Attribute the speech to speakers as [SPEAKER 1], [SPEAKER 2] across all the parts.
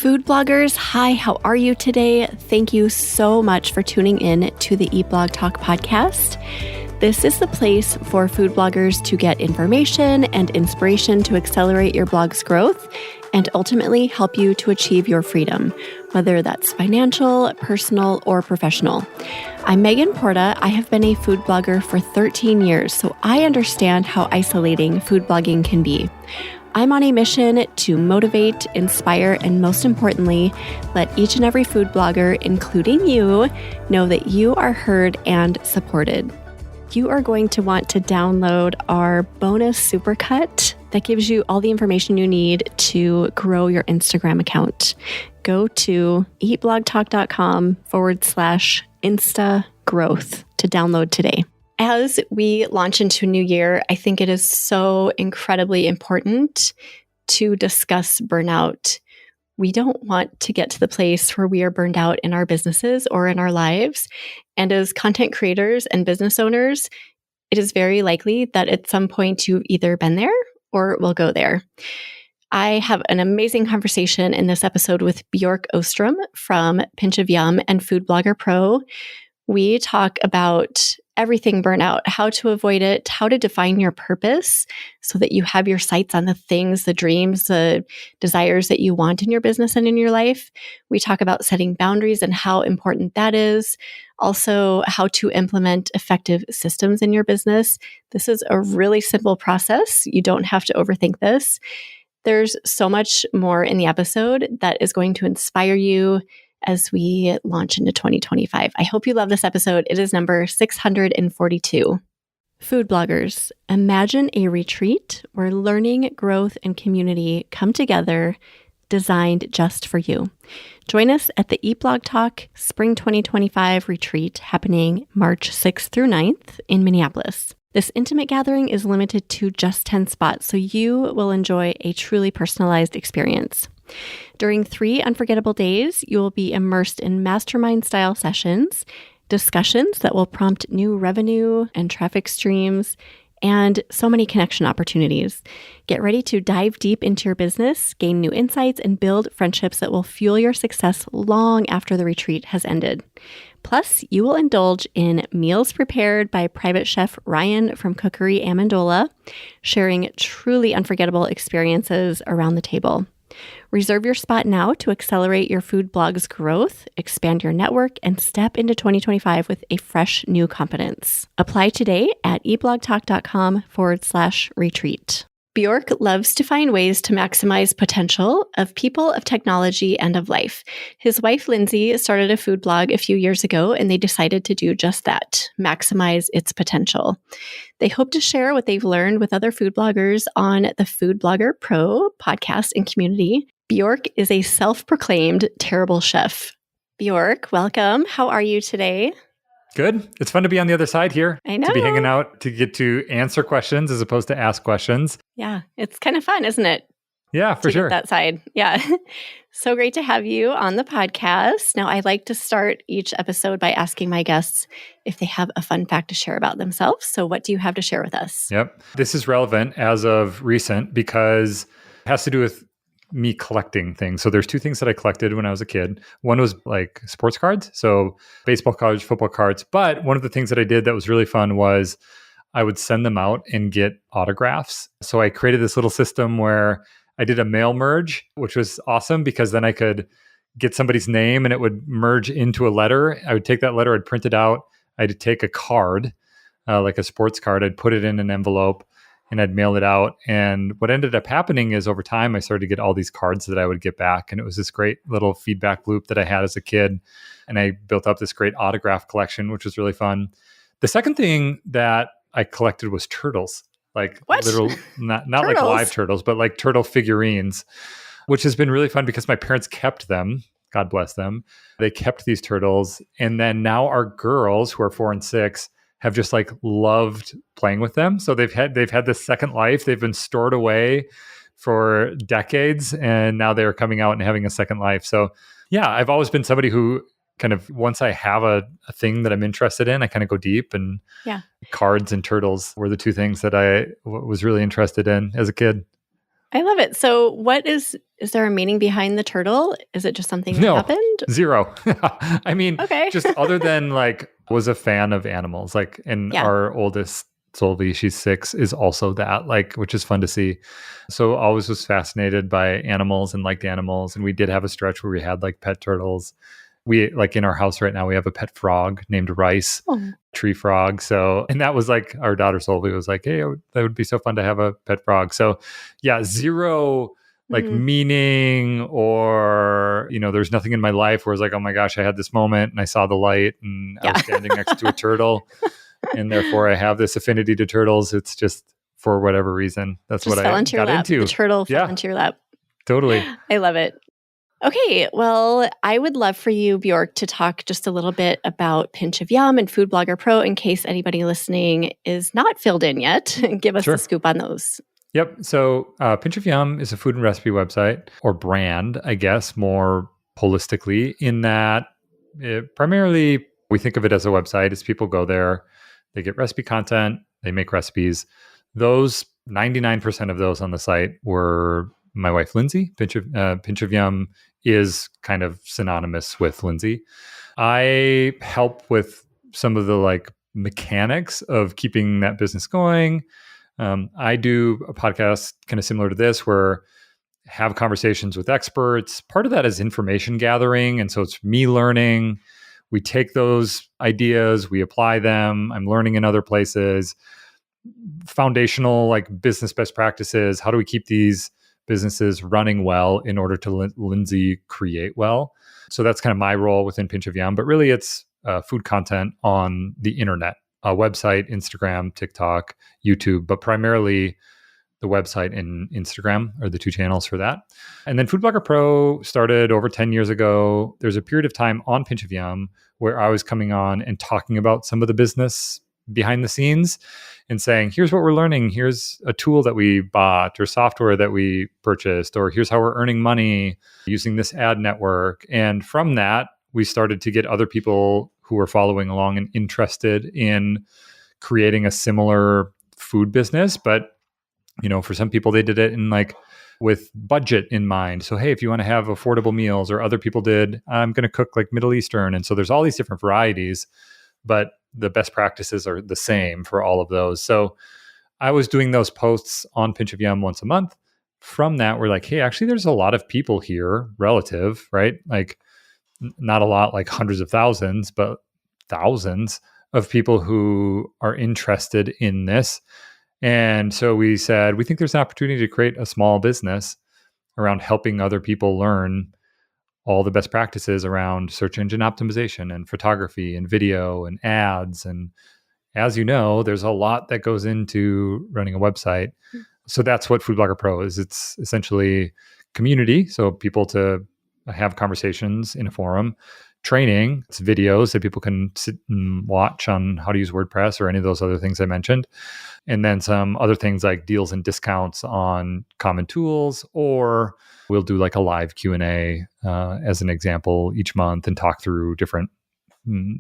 [SPEAKER 1] Food bloggers, hi, how are you today? Thank you so much for tuning in to the Eat Blog Talk podcast. This is the place for food bloggers to get information and inspiration to accelerate your blog's growth and ultimately help you to achieve your freedom, whether that's financial, personal, or professional. I'm Megan Porta. I have been a food blogger for 13 years, so I understand how isolating food blogging can be. I'm on a mission to motivate, inspire, and most importantly, let each and every food blogger, including you, know that you are heard and supported. You are going to want to download our bonus supercut that gives you all the information you need to grow your Instagram account. Go to eatblogtalk.com/Insta growth to download today. As we launch into a new year, I think it is so incredibly important to discuss burnout. We don't want to get to the place where we are burned out in our businesses or in our lives. And as content creators and business owners, it is very likely that at some point you've either been there or will go there. I have an amazing conversation in this episode with Bjork Ostrom from Pinch of Yum and Food Blogger Pro. We talk about everything burnout, how to avoid it, how to define your purpose so that you have your sights on the things, the dreams, the desires that you want in your business and in your life. We talk about setting boundaries and how important that is. Also, how to implement effective systems in your business. This is a really simple process. You don't have to overthink this. There's so much more in the episode that is going to inspire you as we launch into 2025. I hope you love this episode. It is number 642. Food bloggers, imagine a retreat where learning, growth, and community come together, designed just for you. Join us at the Eat Blog Talk Spring 2025 retreat happening March 6th through 9th in Minneapolis. This intimate gathering is limited to just 10 spots, so you will enjoy a truly personalized experience. During 3 unforgettable days, you will be immersed in mastermind-style sessions, discussions that will prompt new revenue and traffic streams, and so many connection opportunities. Get ready to dive deep into your business, gain new insights, and build friendships that will fuel your success long after the retreat has ended. Plus, you will indulge in meals prepared by private chef Ryan from Cookery Amendola, sharing truly unforgettable experiences around the table. Reserve your spot now to accelerate your food blog's growth, expand your network, and step into 2025 with a fresh new confidence. Apply today at eatblogtalk.com/retreat. Bjork loves to find ways to maximize potential of people, of technology, and of life. His wife, Lindsay, started a food blog a few years ago, and they decided to do just that, maximize its potential. They hope to share what they've learned with other food bloggers on the Food Blogger Pro podcast and community. Bjork is a self-proclaimed terrible chef. Bjork, welcome. How are you today?
[SPEAKER 2] Good. It's fun to be on the other side here.
[SPEAKER 1] I know.
[SPEAKER 2] To be hanging out, to get to answer questions as opposed to ask questions.
[SPEAKER 1] Yeah, it's kind of fun, isn't it?
[SPEAKER 2] Yeah, for sure.
[SPEAKER 1] That side. Yeah. So great to have you on the podcast. Now, I like to start each episode by asking my guests if they have a fun fact to share about themselves. So what do you have to share with us?
[SPEAKER 2] Yep. This is relevant as of recent because it has to do with me collecting things. So there's 2 things that I collected when I was a kid. One was like sports cards, so baseball cards, football cards. But one of the things that I did that was really fun was I would send them out and get autographs. So I created this little system where I did a mail merge, which was awesome because then I could get somebody's name and it would merge into a letter. I would take that letter, I'd print it out. I'd take a card, like a sports card. I'd put it in an envelope and I'd mail it out. And what ended up happening is over time, I started to get all these cards that I would get back. And it was this great little feedback loop that I had as a kid. And I built up this great autograph collection, which was really fun. The second thing that I collected was turtles, like literal, not like live turtles, but like turtle figurines, which has been really fun because my parents kept them. God bless them. They kept these turtles. And then now our girls who are 4 and 6 have just like loved playing with them. So they've had this second life. They've been stored away for decades and now they're coming out and having a second life. So yeah, I've always been somebody who kind of, once I have a thing that I'm interested in, I kind of go deep, and cards and turtles were the 2 things that I was really interested in as a kid.
[SPEAKER 1] I love it. So is there a meaning behind the turtle? Is it just something that
[SPEAKER 2] No,
[SPEAKER 1] happened?
[SPEAKER 2] zero. I mean,
[SPEAKER 1] Okay.
[SPEAKER 2] just other than like, was a fan of animals. Like, and
[SPEAKER 1] Yeah.
[SPEAKER 2] our oldest, Solvi, she's 6, is also that, like, which is fun to see. So always was fascinated by animals and liked animals. And we did have a stretch where we had like pet turtles. We like in our house right now, we have a pet frog named Rice,
[SPEAKER 1] Oh.
[SPEAKER 2] tree frog. So, and that was like our daughter Solvi was like, hey, that would be so fun to have a pet frog. So, yeah, zero like
[SPEAKER 1] Mhm.
[SPEAKER 2] meaning or, there's nothing in my life where it's like, oh my gosh, I had this moment and I saw the light and I was standing next to a turtle and therefore I have this affinity to turtles. It's just for whatever reason. That's
[SPEAKER 1] Just
[SPEAKER 2] what
[SPEAKER 1] fell
[SPEAKER 2] I
[SPEAKER 1] into your
[SPEAKER 2] got
[SPEAKER 1] lap.
[SPEAKER 2] into.
[SPEAKER 1] The turtle fell
[SPEAKER 2] Yeah,
[SPEAKER 1] into your lap.
[SPEAKER 2] totally.
[SPEAKER 1] I love it. Okay, well, I would love for you, Bjork, to talk just a little bit about Pinch of Yum and Food Blogger Pro in case anybody listening is not filled in yet. Give us the
[SPEAKER 2] Sure.
[SPEAKER 1] scoop on those.
[SPEAKER 2] Yep. So Pinch of Yum is a food and recipe website or brand, I guess, more holistically, in that primarily we think of it as a website as people go there, they get recipe content, they make recipes. Those 99% of those on the site were my wife, Lindsay. Pinch of Yum is kind of synonymous with Lindsay. I help with some of the like mechanics of keeping that business going. I do a podcast kind of similar to this where I have conversations with experts. Part of that is information gathering. And so it's me learning. We take those ideas, we apply them. I'm learning in other places. Foundational like business best practices. How do we keep these businesses running well in order to Lindsay create well? So that's kind of my role within Pinch of Yum. But really it's food content on the internet. A website, Instagram, TikTok, YouTube, but primarily the website and Instagram are the two channels for that. And then Food Blogger Pro started over 10 years ago. There's a period of time on Pinch of Yum where I was coming on and talking about some of the business behind the scenes and saying, here's what we're learning. Here's a tool that we bought or software that we purchased, or here's how we're earning money using this ad network. And from that, we started to get other people who were following along and interested in creating a similar food business. But, for some people, they did it in like with budget in mind. So, hey, if you want to have affordable meals, or other people did, I'm going to cook like Middle Eastern. And so there's all these different varieties, but the best practices are the same for all of those. So I was doing those posts on Pinch of Yum once a month. From that, we're like, hey, actually, there's a lot of people here, relative, right? Like, not a lot, like hundreds of thousands, but thousands of people who are interested in this. And so we said, we think there's an opportunity to create a small business around helping other people learn all the best practices around search engine optimization and photography and video and ads. And as you know, there's a lot that goes into running a website. So that's what Food Blogger Pro is. It's essentially community. So people to have conversations in a forum, training, it's videos that people can sit and watch on how to use WordPress or any of those other things I mentioned. And then some other things like deals and discounts on common tools, or we'll do like a live Q&A as an example each month and talk through different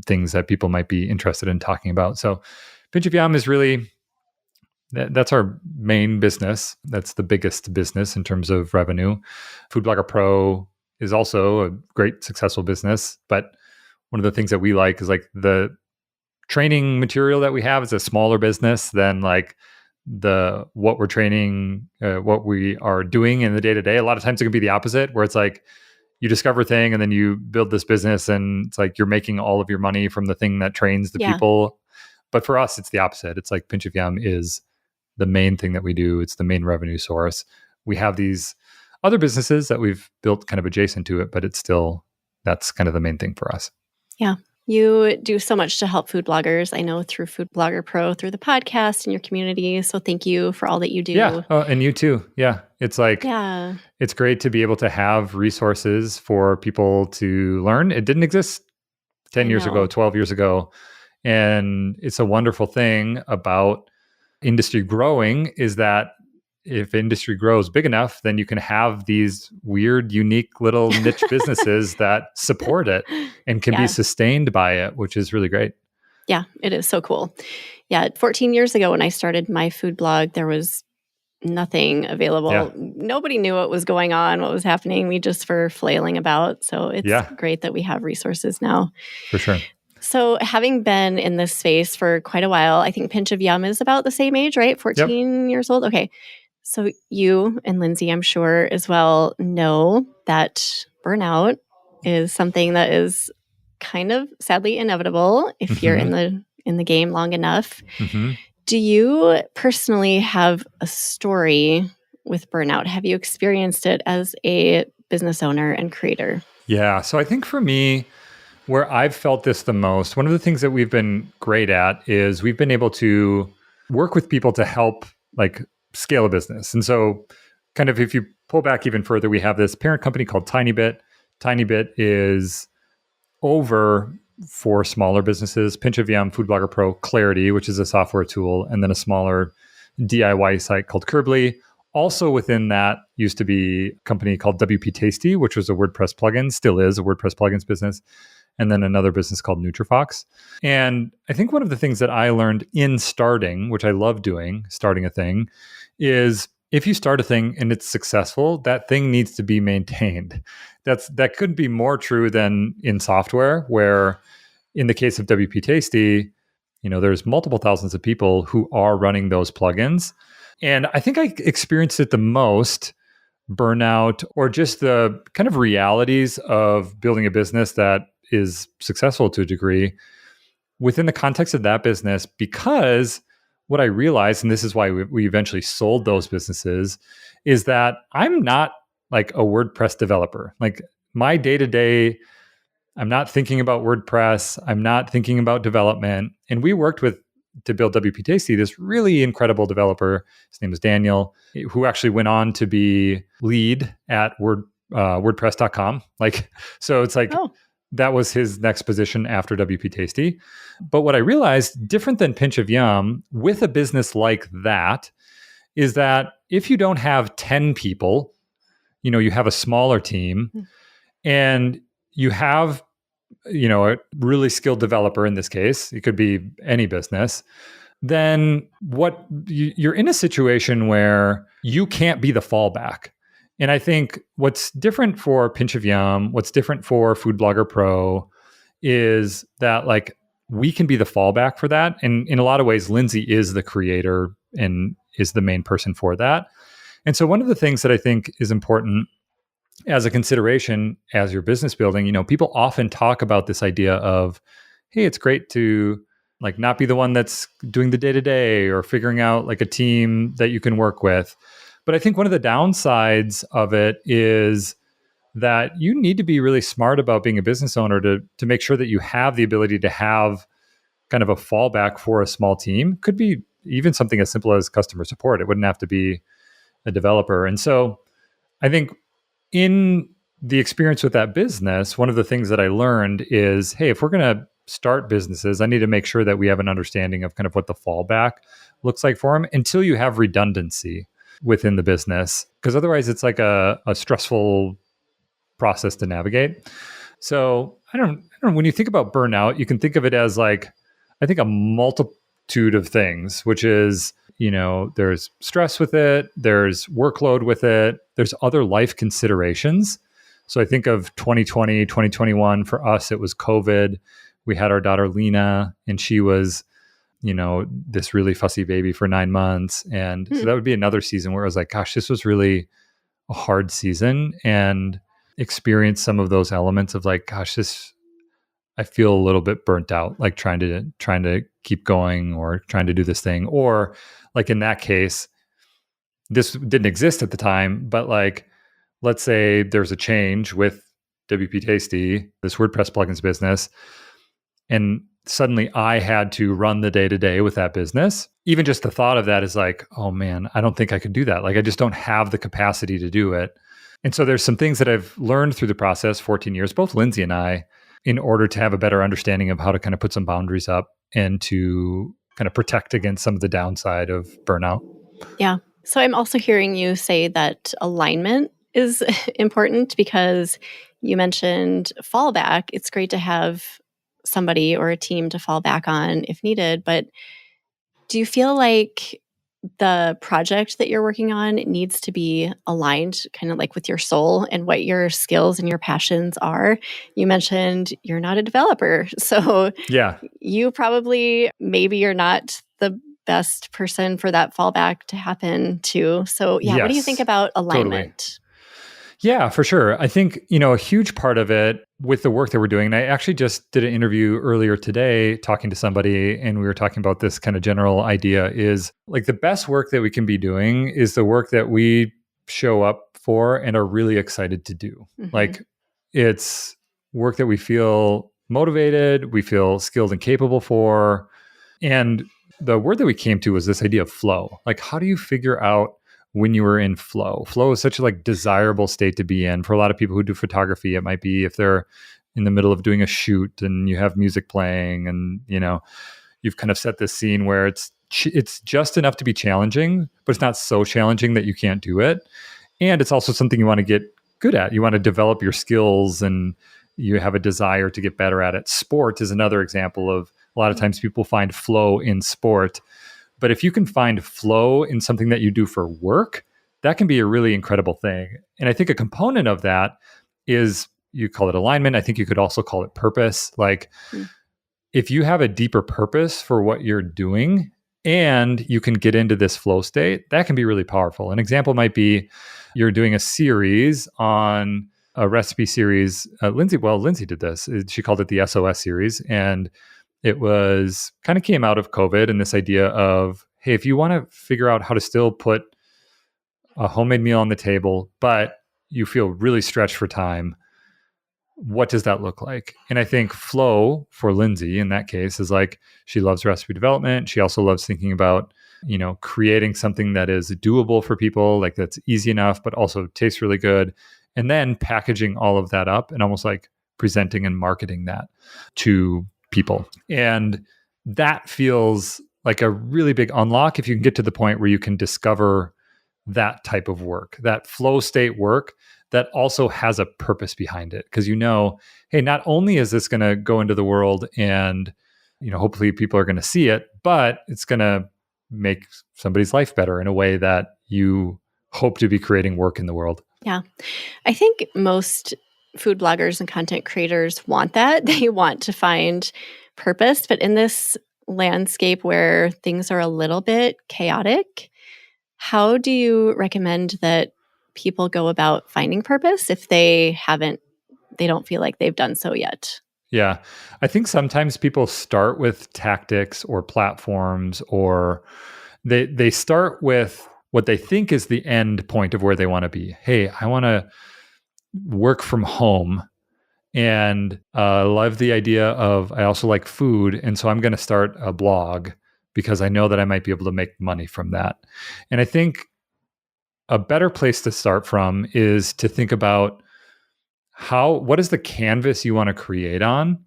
[SPEAKER 2] things that people might be interested in talking about. So Pinch of Yum is really, that's our main business. That's the biggest business in terms of revenue. Food Blogger Pro is also a great successful business. But one of the things that we like is like the training material that we have is a smaller business than like what we're training, what we are doing in the day-to-day. A lot of times it can be the opposite, where it's like you discover a thing and then you build this business and it's like you're making all of your money from the thing that trains the people. But for us, it's the opposite. It's like Pinch of Yum is the main thing that we do. It's the main revenue source. We have these other businesses that we've built kind of adjacent to it, but it's still, that's kind of the main thing for us.
[SPEAKER 1] Yeah. You do so much to help food bloggers. I know through Food Blogger Pro, through the podcast and your community. So thank you for all that you do.
[SPEAKER 2] Yeah. Oh, and you too. Yeah. It's like, it's great to be able to have resources for people to learn. It didn't exist 10 years ago, 12 years ago. And it's a wonderful thing about industry growing is that if industry grows big enough, then you can have these weird, unique little niche businesses that support it and can be sustained by it, which is really great.
[SPEAKER 1] Yeah, it is so cool. Yeah, 14 years ago when I started my food blog, there was nothing available.
[SPEAKER 2] Yeah.
[SPEAKER 1] Nobody knew what was going on, what was happening. We just were flailing about. So it's
[SPEAKER 2] Yeah,
[SPEAKER 1] great that we have resources now.
[SPEAKER 2] for sure.
[SPEAKER 1] So having been in this space for quite a while, I think Pinch of Yum is about the same age, right?
[SPEAKER 2] Yep.
[SPEAKER 1] 14 years old. Okay. So you and Lindsay, I'm sure as well, know that burnout is something that is kind of sadly inevitable if you're in the game long enough.
[SPEAKER 2] Mm-hmm.
[SPEAKER 1] Do you personally have a story with burnout? Have you experienced it as a business owner and creator?
[SPEAKER 2] Yeah. So I think for me, where I've felt this the most, one of the things that we've been great at is we've been able to work with people to help like scale a business. And so kind of if you pull back even further, we have this parent company called TinyBit. TinyBit is over for smaller businesses, Pinch of Yum, Food Blogger Pro, Clarity, which is a software tool, and then a smaller DIY site called Curbly. Also within that used to be a company called WP Tasty, which was a WordPress plugin, still is a WordPress plugins business, and then another business called NutriFox. And I think one of the things that I learned in starting, which I love doing, starting a thing, is if you start a thing and it's successful, that thing needs to be maintained. That could be more true than in software, where in the case of WP Tasty, there's multiple thousands of people who are running those plugins. And I think I experienced it the most, burnout, or just the kind of realities of building a business that is successful to a degree within the context of that business, because what I realized, and this is why we eventually sold those businesses, is that I'm not like a WordPress developer. Like my day-to-day, I'm not thinking about WordPress. I'm not thinking about development. And we worked to build WP Tasty, this really incredible developer. His name is Daniel, who actually went on to be lead at WordPress.com. So it's like, that was his next position after WP Tasty. But what I realized, different than Pinch of Yum, with a business like that, is that if you don't have 10 people, you have a smaller team and you have, a really skilled developer in this case, it could be any business, then you're in a situation where you can't be the fallback. And I think what's different for Pinch of Yum, what's different for Food Blogger Pro is that like we can be the fallback for that. And in a lot of ways, Lindsay is the creator and is the main person for that. And so one of the things that I think is important as a consideration as your business building, people often talk about this idea of, hey, it's great to like not be the one that's doing the day-to-day or figuring out like a team that you can work with. But I think one of the downsides of it is that you need to be really smart about being a business owner to make sure that you have the ability to have kind of a fallback for a small team. Could be even something as simple as customer support. It wouldn't have to be a developer. And so I think in the experience with that business, one of the things that I learned is, hey, if we're going to start businesses, I need to make sure that we have an understanding of kind of what the fallback looks like for them until you have redundancy within the business, because otherwise it's like a stressful process to navigate. So I don't know, when you think about burnout, you can think of it as like, I think a multitude of things, which is, there's stress with it, there's workload with it, there's other life considerations. So I think of 2020, 2021, for us, it was COVID. We had our daughter Lena, and she was, this really fussy baby for 9 months. And so that would be another season where I was like, gosh, this was really a hard season, and experience some of those elements of like, gosh, I feel a little bit burnt out, like trying to keep going or trying to do this thing. Or like in that case, this didn't exist at the time, but like, let's say there's a change with WP Tasty, this WordPress plugins business, and suddenly I had to run the day-to-day with that business. Even just the thought of that is like, oh man, I don't think I could do that. Like I just don't have the capacity to do it. And so there's some things that I've learned through the process, 14 years, both Lindsay and I, in order to have a better understanding of how to kind of put some boundaries up and to kind of protect against some of the downside of burnout.
[SPEAKER 1] Yeah. So I'm also hearing you say that alignment is important, because you mentioned fallback. It's great to have somebody or a team to fall back on if needed, but do you feel like the project that you're working on needs to be aligned kind of like with your soul and what your skills and your passions are. You mentioned you're not a developer. So
[SPEAKER 2] Yeah.
[SPEAKER 1] you probably, maybe you're not the best person for that fallback to happen to. So yeah, what do you think
[SPEAKER 2] Yes.
[SPEAKER 1] about
[SPEAKER 2] Totally.
[SPEAKER 1] alignment?
[SPEAKER 2] Yeah, for sure. I think, a huge part of it with the work that we're doing, and I actually just did an interview earlier today talking to somebody, and we were talking about this kind of general idea is like the best work that we can be doing is the work that we show up for and are really excited to do.
[SPEAKER 1] Mm-hmm.
[SPEAKER 2] Like it's work that we feel motivated, we feel skilled and capable for. And the word that we came to was this idea of flow. Like, how do you figure out when you are in flow? Flow is such a desirable state to be in. For a lot of people who do photography, it might be if they're in the middle of doing a shoot and you have music playing and, you've kind of set this scene where it's just enough to be challenging, but it's not so challenging that you can't do it. And it's also something you want to get good at. You want to develop your skills and you have a desire to get better at it. Sport is another example of a lot of times people find flow in sport. But if you can find flow in something that you do for work, that can be a really incredible thing. And I think a component of that is, you call it alignment. I think you could also call it purpose. Like if you have a deeper purpose for what you're doing and you can get into this flow state, that can be really powerful. An example might be you're doing a series on a recipe series. Lindsay did this. She called it the SOS series. And it was kind of came out of COVID and this idea of, hey, if you want to figure out how to still put a homemade meal on the table, but you feel really stretched for time, what does that look like? And I think flow for Lindsay in that case is like, she loves recipe development. She also loves thinking about, creating something that is doable for people, like that's easy enough, but also tastes really good. And then packaging all of that up and almost like presenting and marketing that to people. And that feels like a really big unlock if you can get to the point where you can discover that type of work, that flow state work that also has a purpose behind it. Because hey, not only is this going to go into the world and, hopefully people are going to see it, but it's going to make somebody's life better in a way that you hope to be creating work in the world.
[SPEAKER 1] Yeah. I think most food bloggers and content creators want that. They want to find purpose. But in this landscape where things are a little bit chaotic, how do you recommend that people go about finding purpose if they don't feel like they've done so yet?
[SPEAKER 2] Yeah. I think sometimes people start with tactics or platforms, or they start with what they think is the end point of where they want to be. Hey, I want to work from home and love the idea of, I also like food. And so I'm going to start a blog because I know that I might be able to make money from that. And I think a better place to start from is to think about what is the canvas you want to create on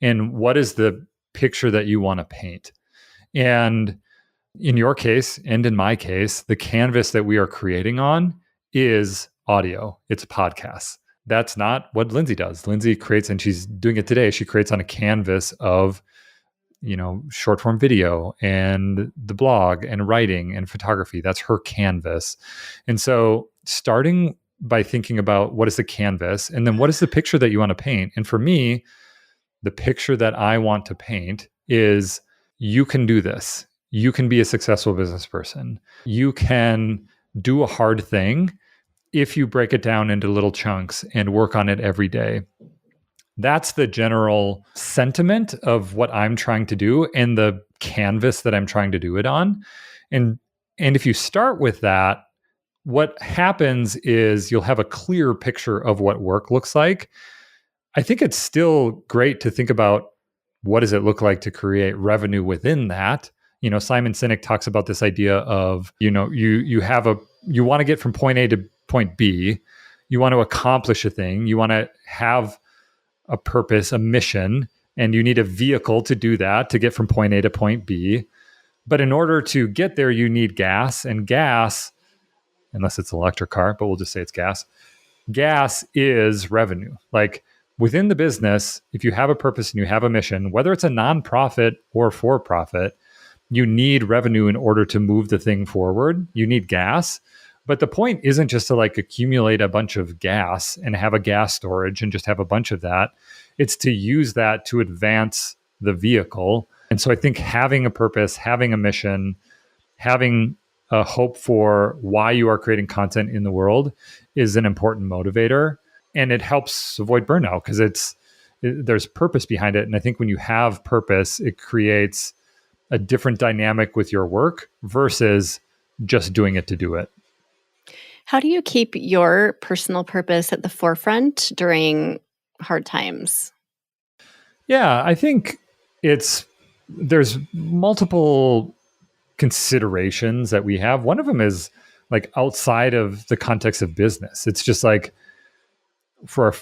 [SPEAKER 2] and what is the picture that you want to paint. And in your case, and in my case, the canvas that we are creating on is audio. It's podcasts. That's not what Lindsay does. Lindsay creates, and she's doing it today. She creates on a canvas of, short form video and the blog and writing and photography. That's her canvas. And so starting by thinking about what is the canvas and then what is the picture that you want to paint. And for me, the picture that I want to paint is, you can do this. You can be a successful business person. You can do a hard thing if you break it down into little chunks and work on it every day. That's the general sentiment of what I'm trying to do and the canvas that I'm trying to do it on. And if you start with that, what happens is you'll have a clear picture of what work looks like. I think it's still great to think about, what does it look like to create revenue within that? Simon Sinek talks about this idea of, you want to get from point A to point B. You want to accomplish a thing. You want to have a purpose, a mission, and you need a vehicle to do that, to get from point A to point B. But in order to get there, you need gas, and gas, unless it's an electric car, but we'll just say it's gas. Gas is revenue. Like within the business, if you have a purpose and you have a mission, whether it's a nonprofit or for profit, you need revenue in order to move the thing forward. You need gas. But the point isn't just to like accumulate a bunch of gas and have a gas storage and just have a bunch of that. It's to use that to advance the vehicle. And so I think having a purpose, having a mission, having a hope for why you are creating content in the world is an important motivator. And it helps avoid burnout because there's purpose behind it. And I think when you have purpose, it creates a different dynamic with your work versus just doing it to do it.
[SPEAKER 1] How do you keep your personal purpose at the forefront during hard times?
[SPEAKER 2] Yeah, I think there's multiple considerations that we have. One of them is like outside of the context of business. It's just like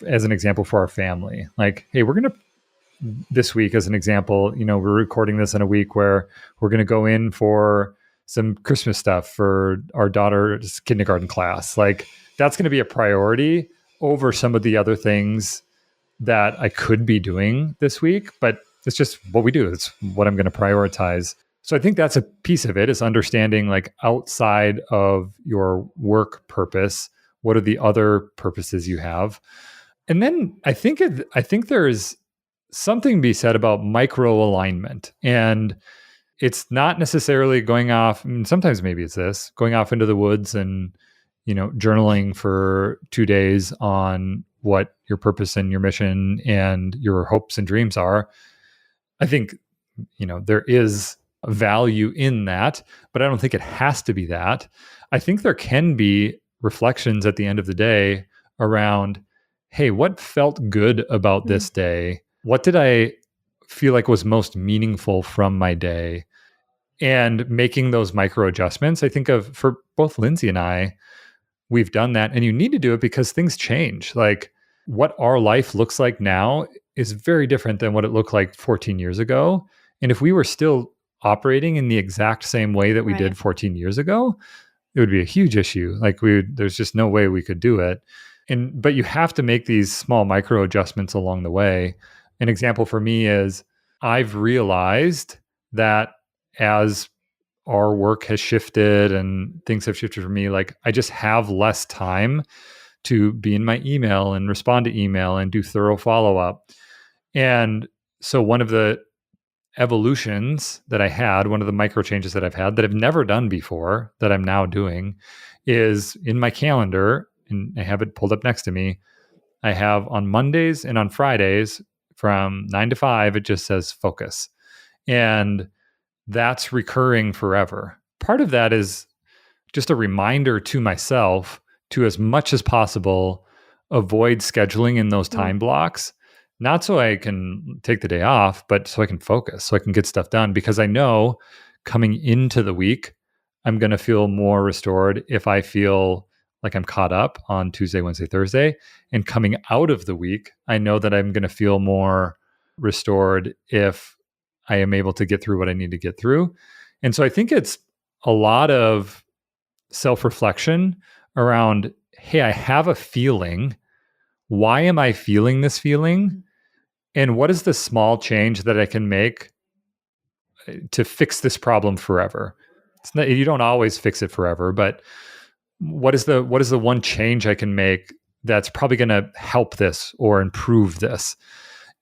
[SPEAKER 2] as an example for our family, like, hey, we're going to this week as an example, we're recording this in a week where we're going to go in for some Christmas stuff for our daughter's kindergarten class. Like that's going to be a priority over some of the other things that I could be doing this week, but it's just what we do. It's what I'm going to prioritize. So I think that's a piece of it, is understanding like outside of your work purpose, what are the other purposes you have? And then I think there's something to be said about micro alignment. And it's not necessarily going off, and sometimes maybe it's this, going off into the woods and, journaling for 2 days on what your purpose and your mission and your hopes and dreams are. I think, there is value in that, but I don't think it has to be that. I think there can be reflections at the end of the day around, hey, what felt good about this day? What did I feel like was most meaningful from my day? And making those micro adjustments. I think for both Lindsay and I, we've done that. And you need to do it because things change. Like what our life looks like now is very different than what it looked like 14 years ago. And if we were still operating in the exact same way that we did 14 years ago, it would be a huge issue. Like there's just no way we could do it. But you have to make these small micro adjustments along the way. An example for me is I've realized that as our work has shifted and things have shifted for me, like I just have less time to be in my email and respond to email and do thorough follow-up. And so one of the evolutions that I had, one of the micro changes that I've had that I've never done before that I'm now doing is in my calendar, and I have it pulled up next to me. I have on Mondays and on Fridays from 9 to 5, it just says focus. And that's recurring forever. Part of that is just a reminder to myself to, as much as possible, avoid scheduling in those time blocks, not so I can take the day off, but so I can focus, so I can get stuff done. Because I know coming into the week, I'm going to feel more restored if I feel like I'm caught up on Tuesday, Wednesday, Thursday. And coming out of the week, I know that I'm going to feel more restored if I am able to get through what I need to get through. And so I think it's a lot of self-reflection around, hey, I have a feeling. Why am I feeling this feeling? And what is the small change that I can make to fix this problem forever? You don't always fix it forever, but what is the one change I can make that's probably going to help this or improve this?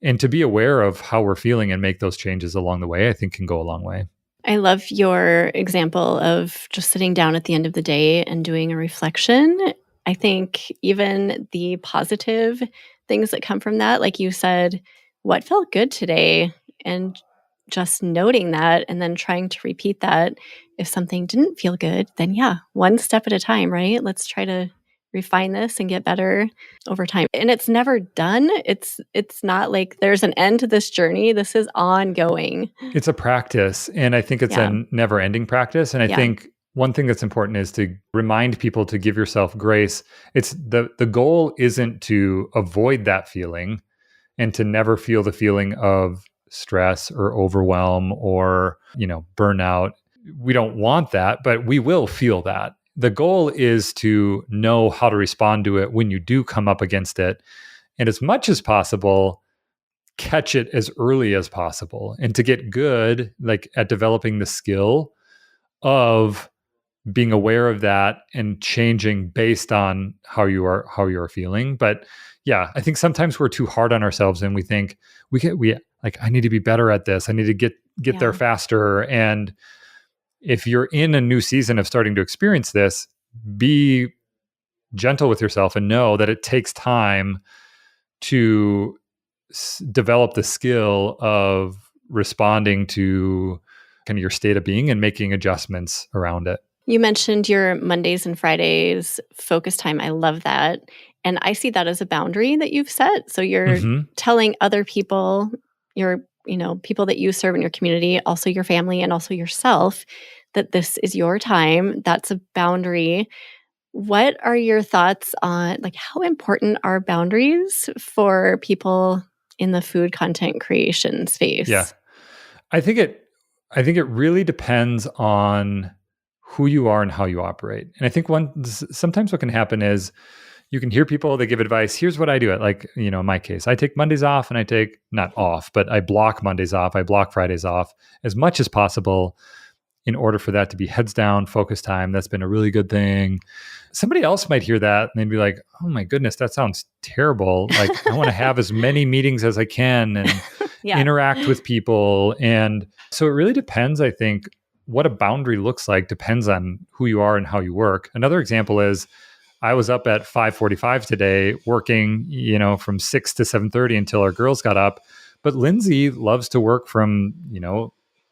[SPEAKER 2] And to be aware of how we're feeling and make those changes along the way, I think can go a long way.
[SPEAKER 1] I love your example of just sitting down at the end of the day and doing a reflection. I think even the positive things that come from that, like you said, what felt good today? And just noting that and then trying to repeat that. If something didn't feel good, then one step at a time, right? Let's try to refine this and get better over time. And it's never done. It's not like there's an end to this journey. This is ongoing.
[SPEAKER 2] It's a practice. And I think it's a never-ending practice. And I think one thing that's important is to remind people to give yourself grace. It's the goal isn't to avoid that feeling and to never feel the feeling of stress or overwhelm or, burnout. We don't want that, but we will feel that. The goal is to know how to respond to it when you do come up against it. And as much as possible, catch it as early as possible and to get good, like at developing the skill of being aware of that and changing based on how you are feeling. But yeah, I think sometimes we're too hard on ourselves and we think we like, I need to be better at this. I need to get there faster. And if you're in a new season of starting to experience this, be gentle with yourself and know that it takes time to develop the skill of responding to kind of your state of being and making adjustments around it.
[SPEAKER 1] You mentioned your Mondays and Fridays focus time. I love that. And I see that as a boundary that you've set. So you're telling other people, people that you serve in your community, also your family and also yourself, that this is your time. That's a boundary. What are your thoughts on like how important are boundaries for people in the food content creation space?
[SPEAKER 2] Yeah. I think it really depends on who you are and how you operate. And I think sometimes what can happen is you can hear people, they give advice. Here's what I do. Like, in my case, I take Mondays off and I take not off, but I block Mondays off. I block Fridays off as much as possible in order for that to be heads down, focus time. That's been a really good thing. Somebody else might hear that and they'd be like, oh my goodness, that sounds terrible. Like I want to have as many meetings as I can and interact with people. And so it really depends, I think, what a boundary looks like depends on who you are and how you work. Another example is I was up at 5:45 today working, from 6 to 7:30 until our girls got up. But Lindsay loves to work from,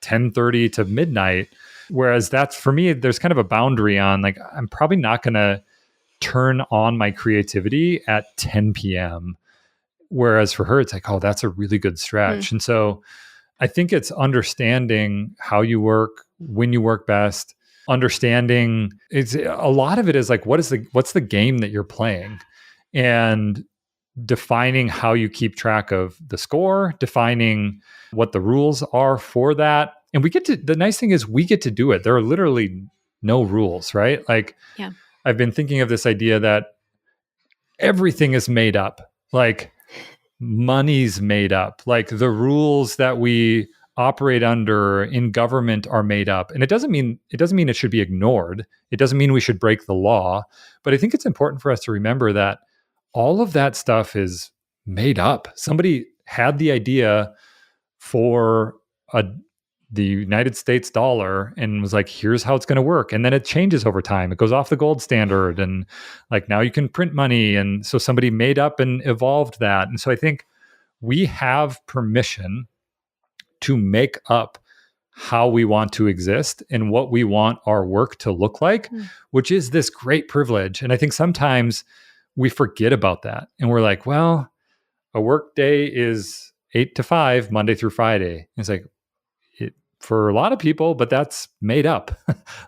[SPEAKER 2] 10:30 to midnight. Whereas that's for me, there's kind of a boundary on like, I'm probably not going to turn on my creativity at 10 p.m. Whereas for her, it's like, oh, that's a really good stretch. And so I think it's understanding how you work, when you work best, understanding it's a lot of it is like, what's the game that you're playing, and defining how you keep track of the score, defining what the rules are for that. And the nice thing is we get to do it. There are literally no rules, right? Like I've been thinking of this idea that everything is made up. Like money's made up. Like the rules that we operate under in government are made up. And it doesn't mean it should be ignored. It doesn't mean we should break the law. But I think it's important for us to remember that all of that stuff is made up. Somebody had the idea for the United States dollar and was like, here's how it's going to work. And then it changes over time. It goes off the gold standard. And like now you can print money. And so somebody made up and evolved that. And so I think we have permission to make up how we want to exist and what we want our work to look like, which is this great privilege. And I think sometimes we forget about that. And we're like, well, a work day is 8 to 5, Monday through Friday. And it's like, for a lot of people, but that's made up.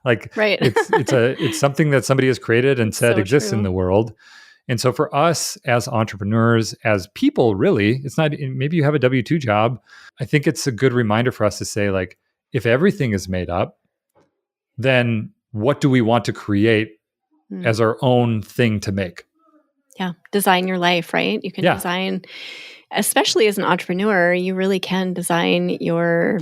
[SPEAKER 2] Like it's something that somebody has created and said exists in the world. And so for us as entrepreneurs, as people, really, it's not, maybe you have a W-2 job. I think it's a good reminder for us to say, like, if everything is made up, then what do we want to create as our own thing to make?
[SPEAKER 1] Yeah. Design your life, right? You can design, especially as an entrepreneur, you really can design your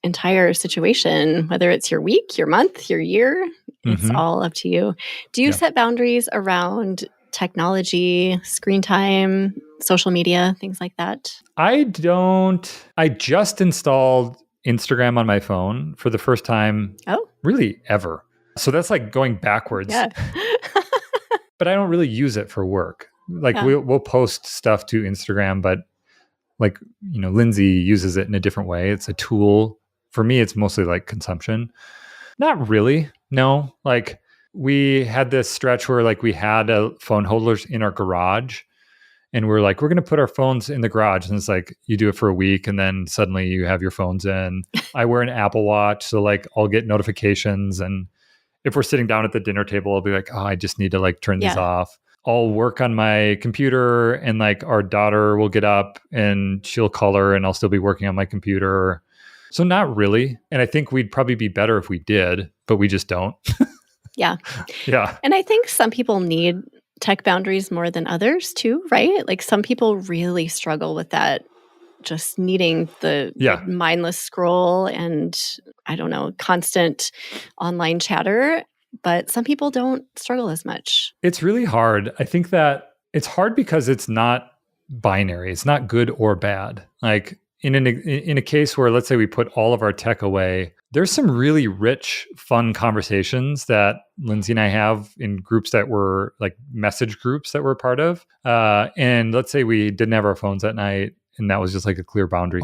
[SPEAKER 1] entire situation, whether it's your week, your month, your year, it's all up to you. Do you set boundaries around technology, screen time, social media, things like that?
[SPEAKER 2] I don't. I just installed Instagram on my phone for the first time really ever. So that's like going backwards.
[SPEAKER 1] Yeah.
[SPEAKER 2] But I don't really use it for work. Like we'll post stuff to Instagram, but like, Lindsay uses it in a different way. It's a tool. For me, it's mostly like consumption. Not really. No. Like we had this stretch where like we had phone holders in our garage and we're like, we're going to put our phones in the garage. And it's like, you do it for a week and then suddenly you have your phones in. I wear an Apple Watch. So like I'll get notifications. And if we're sitting down at the dinner table, I'll be like, oh, I just need to like turn these off. I'll work on my computer and like our daughter will get up and she'll color and I'll still be working on my computer. So not really. And I think we'd probably be better if we did, but we just don't.
[SPEAKER 1] Yeah.
[SPEAKER 2] Yeah.
[SPEAKER 1] And I think some people need tech boundaries more than others too, right? Like some people really struggle with that just needing the mindless scroll and, I don't know, constant online chatter. But some people don't struggle as much.
[SPEAKER 2] It's really hard. I think that it's hard because it's not binary. It's not good or bad. Like in a case where, let's say, we put all of our tech away, there's some really rich, fun conversations that Lindsay and I have in groups that were like message groups that we're a part of. And let's say we didn't have our phones at night and that was just like a clear boundary.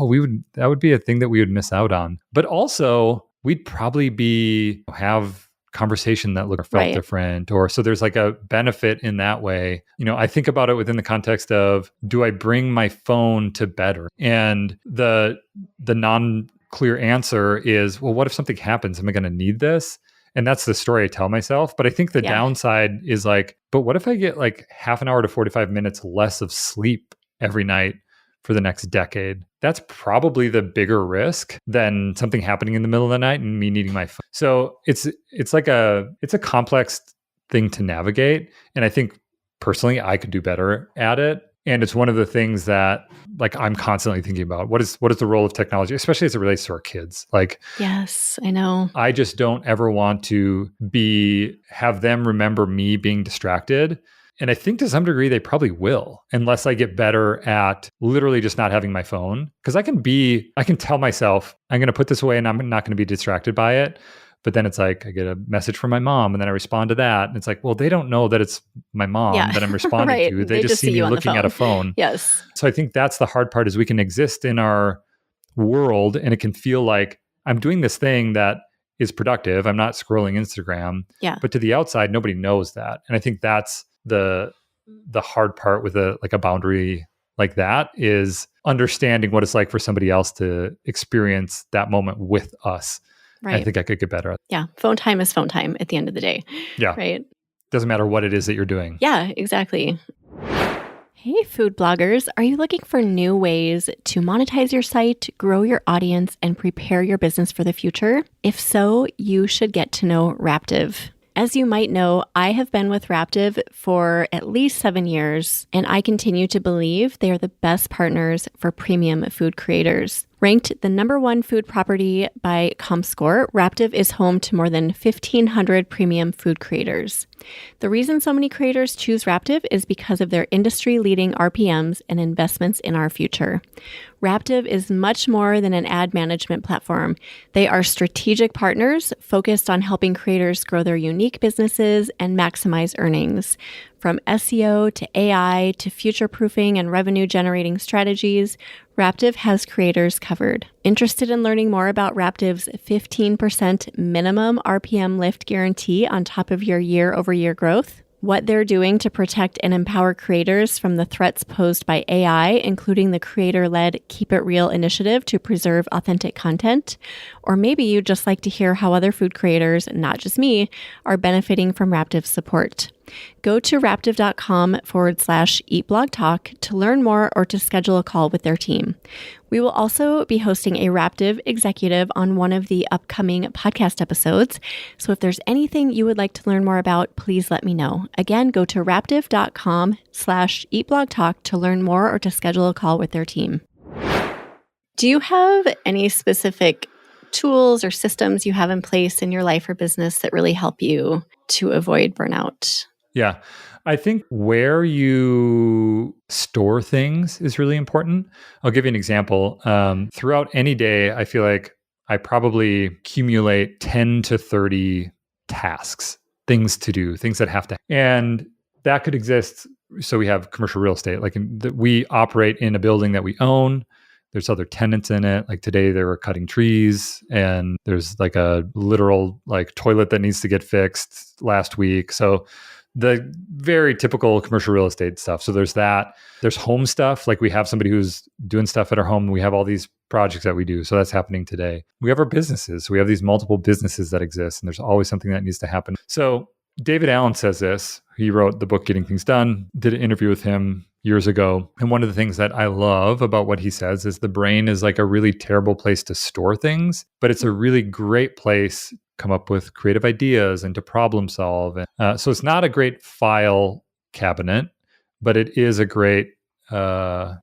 [SPEAKER 2] That would be a thing that we would miss out on. But also we'd probably have conversation that looked or felt different, or so there's like a benefit in that way. I think about it within the context of, do I bring my phone to bed? And the non-clear answer is, well, what if something happens? Am I going to need this? And that's the story I tell myself. But I think the downside is like, but what if I get like half an hour to 45 minutes less of sleep every night for the next decade? That's probably the bigger risk than something happening in the middle of the night and me needing my phone. So it's a complex thing to navigate. And I think personally I could do better at it. And it's one of the things that like I'm constantly thinking about. What is the role of technology, especially as it relates to our kids? Like,
[SPEAKER 1] yes, I know.
[SPEAKER 2] I just don't ever want to have them remember me being distracted. And I think to some degree, they probably will, unless I get better at literally just not having my phone. Because I can tell myself, I'm going to put this away and I'm not going to be distracted by it. But then it's like, I get a message from my mom and then I respond to that. And it's like, well, they don't know that it's my mom that I'm responding to. They just see me looking at a phone.
[SPEAKER 1] Yes.
[SPEAKER 2] So I think that's the hard part, is we can exist in our world and it can feel like I'm doing this thing that is productive. I'm not scrolling Instagram.
[SPEAKER 1] Yeah.
[SPEAKER 2] But to the outside, nobody knows that. And I think that's the hard part with a boundary like that, is understanding what it's like for somebody else to experience that moment with us. Right. I think I could get better at that.
[SPEAKER 1] Yeah. Phone time is phone time at the end of the day.
[SPEAKER 2] Yeah.
[SPEAKER 1] Right.
[SPEAKER 2] Doesn't matter what it is that you're doing.
[SPEAKER 1] Yeah, exactly. Hey, food bloggers. Are you looking for new ways to monetize your site, grow your audience, and prepare your business for the future? If so, you should get to know Raptive. As you might know, I have been with Raptive for at least 7 years, and I continue to believe they are the best partners for premium food creators. Ranked the #1 food property by ComScore, Raptive is home to more than 1,500 premium food creators. The reason so many creators choose Raptive is because of their industry-leading RPMs and investments in our future. Raptive is much more than an ad management platform. They are strategic partners focused on helping creators grow their unique businesses and maximize earnings. From SEO to AI to future-proofing and revenue-generating strategies, Raptive has creators covered. Interested in learning more about Raptive's 15% minimum RPM lift guarantee on top of your year-over-year growth? What they're doing to protect and empower creators from the threats posed by AI, including the creator-led Keep It Real initiative to preserve authentic content? Or maybe you'd just like to hear how other food creators, not just me, are benefiting from Raptive's support. Go to raptive.com/eatblogtalk to learn more or to schedule a call with their team. We will also be hosting a Raptive executive on one of the upcoming podcast episodes. So if there's anything you would like to learn more about, please let me know. Again, go to raptive.com/eatblogtalk to learn more or to schedule a call with their team. Do you have any specific tools or systems you have in place in your life or business that really help you to avoid burnout?
[SPEAKER 2] Yeah. I think where you store things is really important. I'll give you an example. Throughout any day, I feel like I probably accumulate 10 to 30 tasks, things to do, things that have to, and that could exist. So we have commercial real estate, like we operate in a building that we own. There's other tenants in it. Like today they were cutting trees and there's like a literal like toilet that needs to get fixed last week. So the very typical commercial real estate stuff. So there's that. There's home stuff. Like we have somebody who's doing stuff at our home. We have all these projects that we do. So that's happening today. We have our businesses. So we have these multiple businesses that exist and there's always something that needs to happen. So David Allen says this. He wrote the book, Getting Things Done, did an interview with him years ago. And one of the things that I love about what he says is the brain is like a really terrible place to store things, but it's a really great place to come up with creative ideas and to problem solve. So it's not a great file cabinet, but it is a great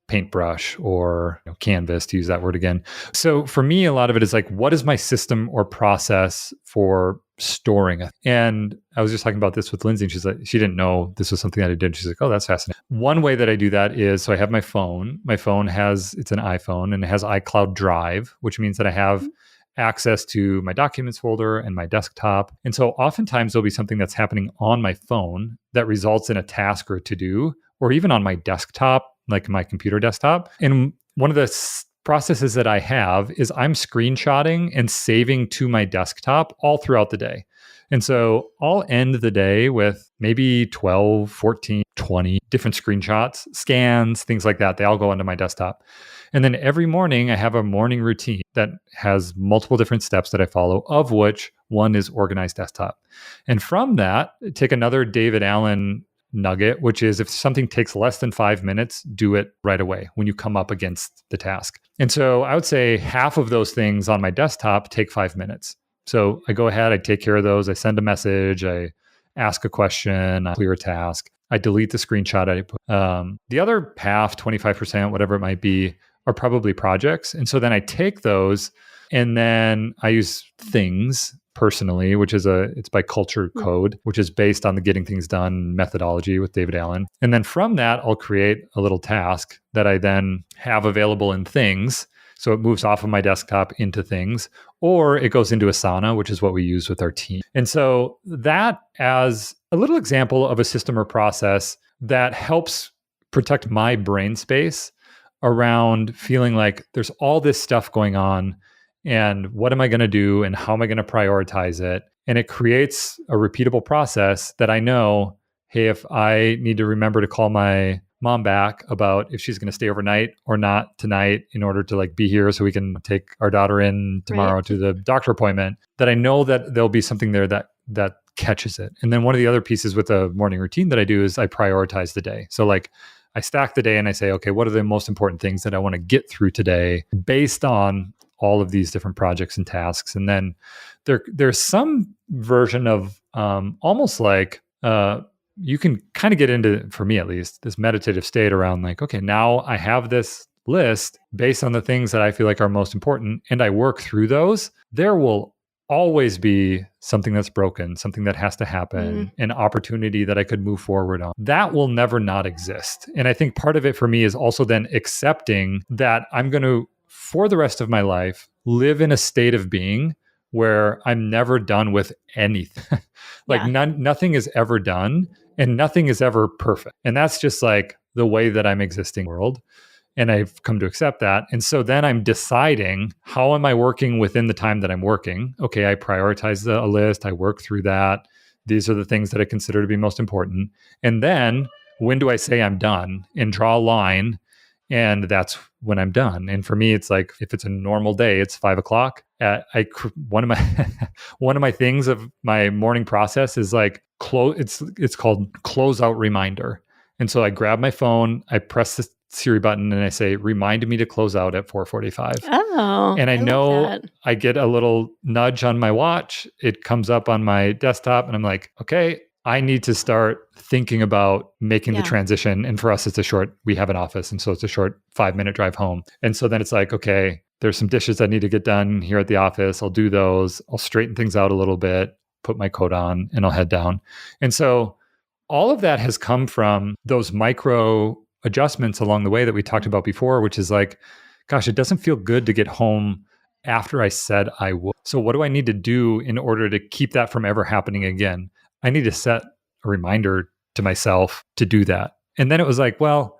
[SPEAKER 2] paintbrush or canvas, to use that word again. So for me, a lot of it is like, what is my system or process for storing it? And I was just talking about this with Lindsay, and she's like, she didn't know this was something that I did. She's like, oh, that's fascinating. One way that I do that is, so I have my phone. My phone it's an iPhone, and it has iCloud Drive, which means that I have access to my documents folder and my desktop. And so oftentimes there'll be something that's happening on my phone that results in a task or to do, or even on my desktop, like my computer desktop. And one of the processes that I have is I'm screenshotting and saving to my desktop all throughout the day. And so I'll end the day with maybe 12, 14, 20 different screenshots, scans, things like that. They all go onto my desktop. And then every morning I have a morning routine that has multiple different steps that I follow, of which one is organized desktop. And from that, take another David Allen nugget, which is if something takes less than 5 minutes, do it right away when you come up against the task. And so I would say half of those things on my desktop take 5 minutes. So I go ahead, I take care of those. I send a message, I ask a question, I clear a task. I delete the screenshot I put. The other half, 25%, whatever it might be, are probably projects. And so then I take those and then I use things personally, which is it's by Culture Code, which is based on the Getting Things Done methodology with David Allen. And then from that, I'll create a little task that I then have available in things. So it moves off of my desktop into things, or it goes into Asana, which is what we use with our team. And so that as a little example of a system or process that helps protect my brain space around feeling like there's all this stuff going on and what am I going to do and how am I going to prioritize it? And it creates a repeatable process that I know, hey, if I need to remember to call my mom back about if she's going to stay overnight or not tonight in order to be here so we can take our daughter in tomorrow to the doctor appointment, that I know that there'll be something there that catches it. And then one of the other pieces with the morning routine that I do is I prioritize the day. So I stack the day and I say, okay, what are the most important things that I want to get through today based on all of these different projects and tasks? And then there's some version of almost like you can kind of get into, for me at least, this meditative state around okay, now I have this list based on the things that I feel like are most important and I work through those. There will always be something that's broken, something that has to happen, an opportunity that I could move forward on. That will never not exist. And I think part of it for me is also then accepting that I'm going to, for the rest of my life, live in a state of being where I'm never done with anything. Nothing is ever done and nothing is ever perfect. And that's just the way that I'm existing in the world. And I've come to accept that. And so then I'm deciding, how am I working within the time that I'm working? Okay, I prioritize a list. I work through that. These are the things that I consider to be most important. And then when do I say I'm done and draw a line? And that's when I'm done. And for me, it's if it's a normal day, it's 5 o'clock. One of my things of my morning process is it's called closeout reminder. And so I grab my phone, I press the Siri button, and I say, remind me to close out at 4:45.
[SPEAKER 1] Oh,
[SPEAKER 2] and I know
[SPEAKER 1] love that.
[SPEAKER 2] I get a little nudge on my watch. It comes up on my desktop, and I'm like, okay, I need to start thinking about making the transition. And for us, we have an office. And so it's a short 5-minute drive home. And so then it's okay, there's some dishes that need to get done here at the office. I'll do those. I'll straighten things out a little bit, put my coat on, and I'll head down. And so all of that has come from those micro adjustments along the way that we talked about before, which is gosh, it doesn't feel good to get home after I said I would. So what do I need to do in order to keep that from ever happening again? I need to set a reminder to myself to do that. And then it was well,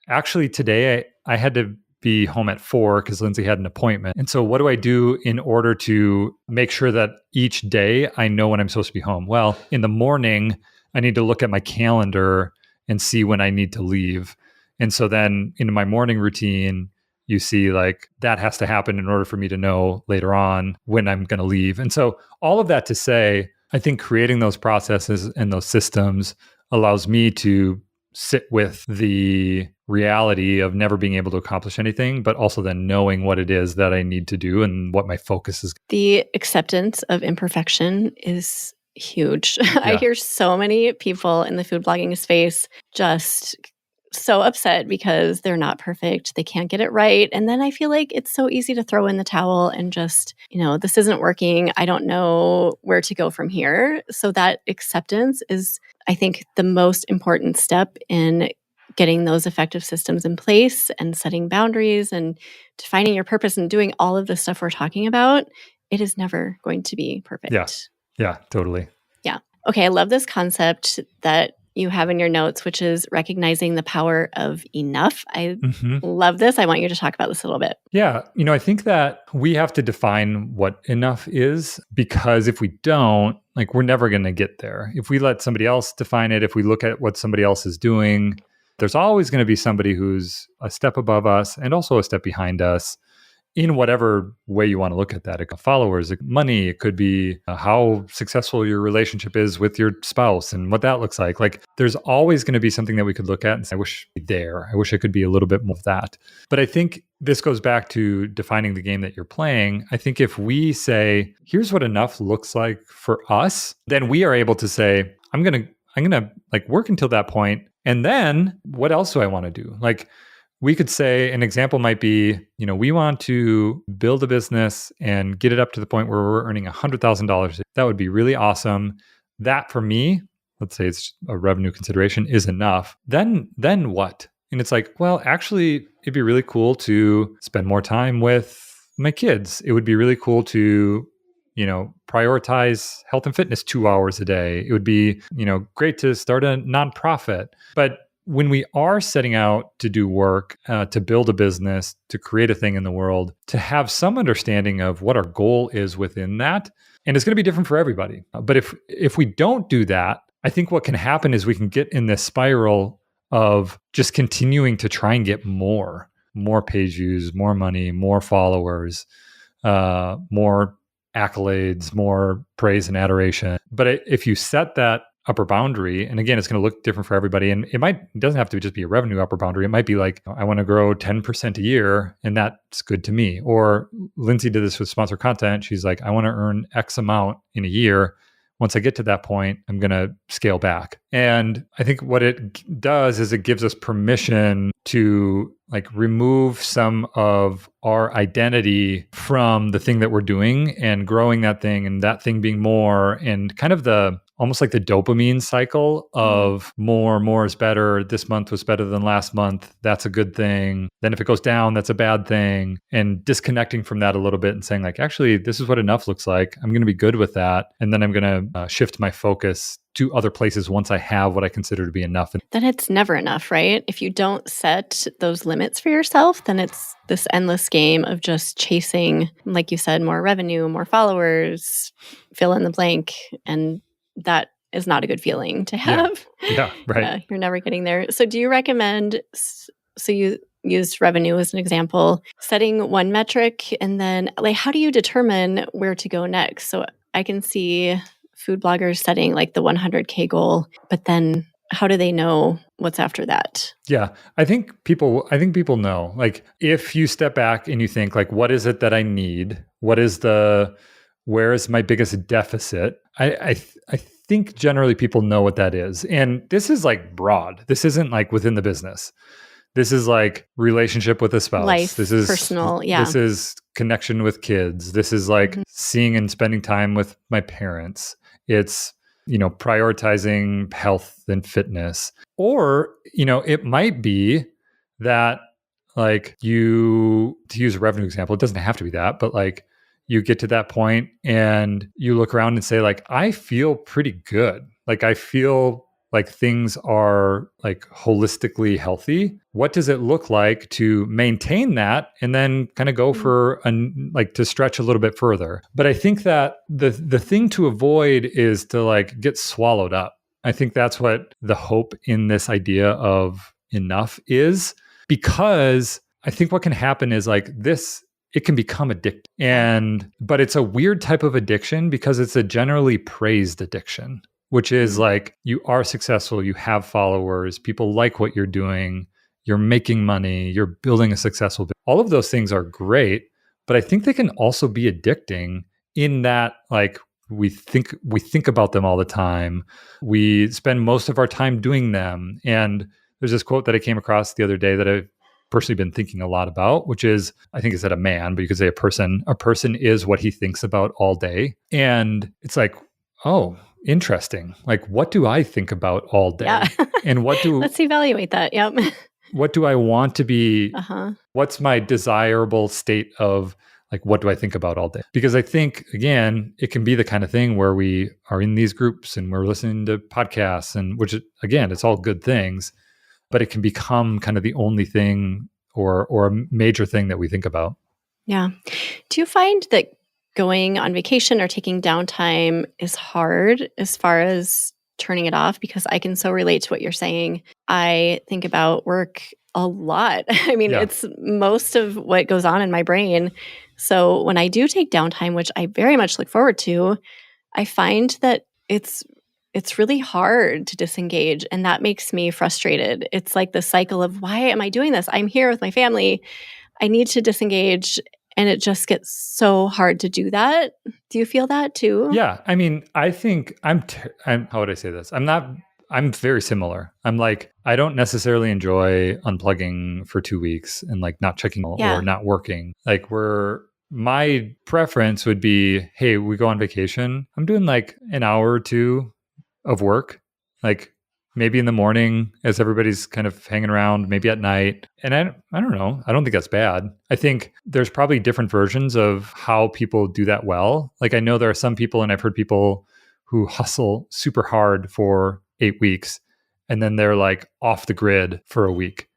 [SPEAKER 2] actually today I had to be home at 4 because Lindsay had an appointment. And so what do I do in order to make sure that each day I know when I'm supposed to be home? Well, in the morning, I need to look at my calendar and see when I need to leave. And so then in my morning routine, you see that has to happen in order for me to know later on when I'm going to leave. And so all of that to say, I think creating those processes and those systems allows me to sit with the reality of never being able to accomplish anything, but also then knowing what it is that I need to do and what my focus is.
[SPEAKER 1] The acceptance of imperfection is huge. I hear so many people in the food blogging space just so upset because they're not perfect. They can't get it right. And then I feel like it's so easy to throw in the towel and just, this isn't working. I don't know where to go from here. So that acceptance is, I think, the most important step in getting those effective systems in place and setting boundaries and defining your purpose and doing all of the stuff we're talking about. It is never going to be perfect.
[SPEAKER 2] Yeah, totally.
[SPEAKER 1] Yeah. Okay. I love this concept that you have in your notes, which is recognizing the power of enough. I love this. I want you to talk about this a little bit.
[SPEAKER 2] Yeah. I think that we have to define what enough is, because if we don't, we're never going to get there. If we let somebody else define it, if we look at what somebody else is doing, there's always going to be somebody who's a step above us and also a step behind us, in whatever way you want to look at that. It could be followers, money, it could be how successful your relationship is with your spouse and what that looks like. There's always going to be something that we could look at and say, I wish I'd be there. I wish I could be a little bit more of that. But I think this goes back to defining the game that you're playing. I think if we say, here's what enough looks like for us, then we are able to say, I'm going to work until that point. And then what else do I want to do? We could say an example might be, we want to build a business and get it up to the point where we're earning $100,000. That would be really awesome. That for me, let's say it's a revenue consideration, is enough. Then what? And it's well, actually, it'd be really cool to spend more time with my kids. It would be really cool to, prioritize health and fitness 2 hours a day. It would be, great to start a nonprofit. But when we are setting out to do work, to build a business, to create a thing in the world, to have some understanding of what our goal is within that, and it's going to be different for everybody. But if we don't do that, I think what can happen is we can get in this spiral of just continuing to try and get more page views, more money, more followers, more accolades, more praise and adoration. But if you set that upper boundary, and again, it's going to look different for everybody, and it doesn't have to just be a revenue upper boundary. It might be I want to grow 10% a year, and that's good to me. Or Lindsay did this with sponsored content. She's like, I want to earn X amount in a year. Once I get to that point, I'm going to scale back. And I think what it does is it gives us permission to remove some of our identity from the thing that we're doing and growing that thing, and that thing being more, and kind of almost like the dopamine cycle of more is better. This month was better than last month. That's a good thing. Then if it goes down, that's a bad thing. And disconnecting from that a little bit and saying actually, this is what enough looks like. I'm going to be good with that. And then I'm going to shift my focus to other places once I have what I consider to be enough.
[SPEAKER 1] Then it's never enough, right? If you don't set those limits for yourself, then it's this endless game of just chasing, like you said, more revenue, more followers, fill in the blank. And that is not a good feeling to have.
[SPEAKER 2] Yeah, right.
[SPEAKER 1] You're never getting there. So do you recommend, so you used revenue as an example, setting one metric, and then how do you determine where to go next? So I can see food bloggers setting the 100K goal, but then how do they know what's after that?
[SPEAKER 2] Yeah, I think people know. If you step back and you think what is it that I need? Where is my biggest deficit? I think generally people know what that is. And this is broad. This isn't within the business. This is relationship with a spouse.
[SPEAKER 1] Life,
[SPEAKER 2] this is
[SPEAKER 1] personal. Yeah.
[SPEAKER 2] This is connection with kids. This is seeing and spending time with my parents. It's, prioritizing health and fitness. Or, it might be that to use a revenue example, it doesn't have to be that, but you get to that point and you look around and say I feel pretty good. I feel things are holistically healthy. What does it look like to maintain that and then kind of go for to stretch a little bit further? But I think that the thing to avoid is to get swallowed up. I think that's what the hope in this idea of enough is, because I think what can happen is this, it can become addictive. But it's a weird type of addiction because it's a generally praised addiction, which is you are successful, you have followers, people like what you're doing, you're making money, you're building a successful business. All of those things are great, but I think they can also be addicting in that we think about them all the time. We spend most of our time doing them, and there's this quote that I came across the other day that I've personally been thinking a lot about, which is, I think it said a man, but you could say a person. A person is what he thinks about all day. And it's like, oh, interesting. Like, what do I think about all day?
[SPEAKER 1] Yeah.
[SPEAKER 2] And
[SPEAKER 1] Let's evaluate that. Yep.
[SPEAKER 2] what do I want to be?
[SPEAKER 1] Uh-huh.
[SPEAKER 2] What's my desirable state of, like, what do I think about all day? Because I think, again, it can be the kind of thing where we are in these groups and we're listening to podcasts, and which, again, it's all good things, but it can become kind of the only thing or a major thing that we think about.
[SPEAKER 1] Yeah. Do you find that going on vacation or taking downtime is hard as far as turning it off? Because I can so relate to what you're saying. I think about work a lot. I mean, it's most of what goes on in my brain. So when I do take downtime, which I very much look forward to, I find that it's really hard to disengage, and that makes me frustrated. It's like the cycle of, why am I doing this? I'm here with my family. I need to disengage, and it just gets so hard to do that. Do you feel that too?
[SPEAKER 2] Yeah. I mean, I think I'm how would I say this? I'm very similar. I'm like, I don't necessarily enjoy unplugging for 2 weeks and like not checking or not working. Like, my preference would be, hey, we go on vacation. I'm doing like an hour or two of work, like maybe in the morning as everybody's kind of hanging around, maybe at night. And I don't know. I don't think that's bad. I think there's probably different versions of how people do that well. Like, I know there are some people, and I've heard people who hustle super hard for 8 weeks and then they're like off the grid for a week.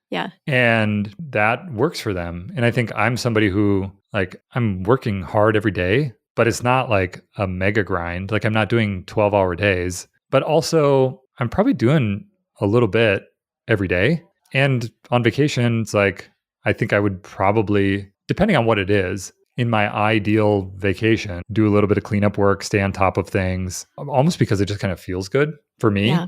[SPEAKER 1] Yeah.
[SPEAKER 2] And that works for them. And I think I'm somebody who, like, I'm working hard every day, but it's not like a mega grind. Like, I'm not doing 12-hour days, but also I'm probably doing a little bit every day. And on vacation, it's like, I think I would probably, depending on what it is, in my ideal vacation, do a little bit of cleanup work, stay on top of things, almost because it just kind of feels good for me.
[SPEAKER 1] Yeah.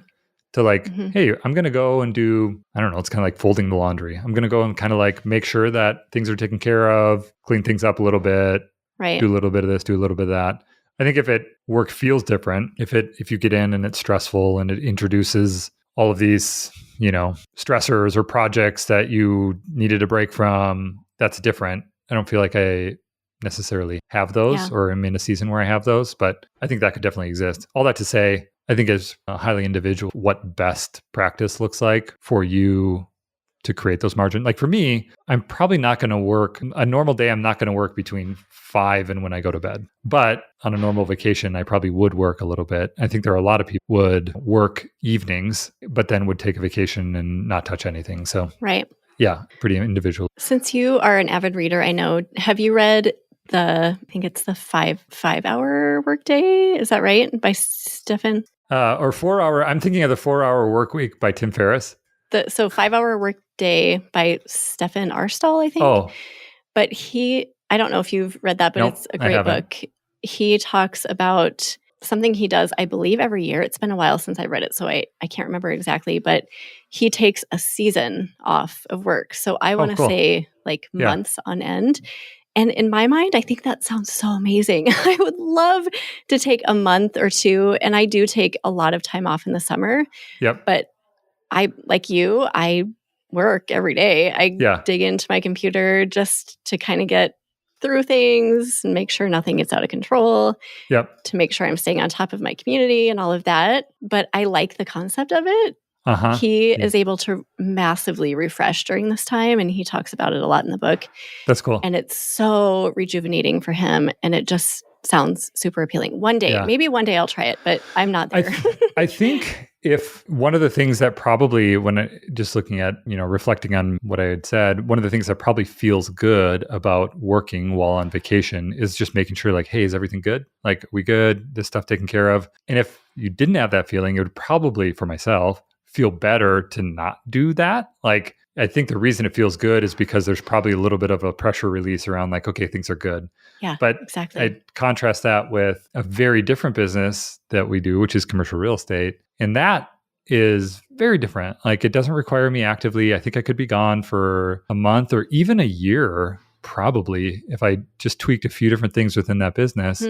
[SPEAKER 2] To like, hey, I'm going to go and do, I don't know, it's kind of like folding the laundry. I'm going to go and kind of like make sure that things are taken care of, clean things up a little bit,
[SPEAKER 1] right,
[SPEAKER 2] do a little bit of this, do a little bit of that. I think if work feels different, if you get in and it's stressful and it introduces all of these, stressors or projects that you needed a break from, that's different. I don't feel like I necessarily have those or am in a season where I have those, but I think that could definitely exist. All that to say, I think it's highly individual what best practice looks like for you to create those margins. Like, for me, I'm probably not going to work a normal day. I'm not going to work between 5 and when I go to bed. But on a normal vacation, I probably would work a little bit. I think there are a lot of people would work evenings, but then would take a vacation and not touch anything. So,
[SPEAKER 1] right.
[SPEAKER 2] Yeah, pretty individual.
[SPEAKER 1] Since you are an avid reader, I know, have you read I think it's the 5-hour workday? Is that right? By Stephen?
[SPEAKER 2] Or 4-hour, I'm thinking of the 4-hour work week by Tim Ferriss.
[SPEAKER 1] So 5-hour workday by Stephen Arstall, I think.
[SPEAKER 2] Oh.
[SPEAKER 1] But I don't know if you've read that, but it's a great book. He talks about something he does, I believe, every year. It's been a while since I read it, so I can't remember exactly, but he takes a season off of work. So I want to say like months on end. And in my mind, I think that sounds so amazing. I would love to take a month or two, and I do take a lot of time off in the summer.
[SPEAKER 2] Yep.
[SPEAKER 1] But I work every day. I dig into my computer just to kind of get through things and make sure nothing gets out of control.
[SPEAKER 2] Yep.
[SPEAKER 1] To make sure I'm staying on top of my community and all of that. But I like the concept of it. He is able to massively refresh during this time, and he talks about it a lot in the book.
[SPEAKER 2] That's cool.
[SPEAKER 1] And it's so rejuvenating for him, and it just sounds super appealing. Maybe one day I'll try it, but I'm not there.
[SPEAKER 2] I think if one of the things that probably, just looking at, reflecting on what I had said, one of the things that probably feels good about working while on vacation is just making sure, like, hey, is everything good? Like, we good? This stuff taken care of? And if you didn't have that feeling, it would probably, for myself, feel better to not do that. Like, I think the reason it feels good is because there's probably a little bit of a pressure release around, like, okay, things are good.
[SPEAKER 1] Yeah,
[SPEAKER 2] but
[SPEAKER 1] exactly.
[SPEAKER 2] I contrast that with a very different business that we do, which is commercial real estate. And that is very different. Like, it doesn't require me actively. I think I could be gone for a month or even a year, probably, if I just tweaked a few different things within that business.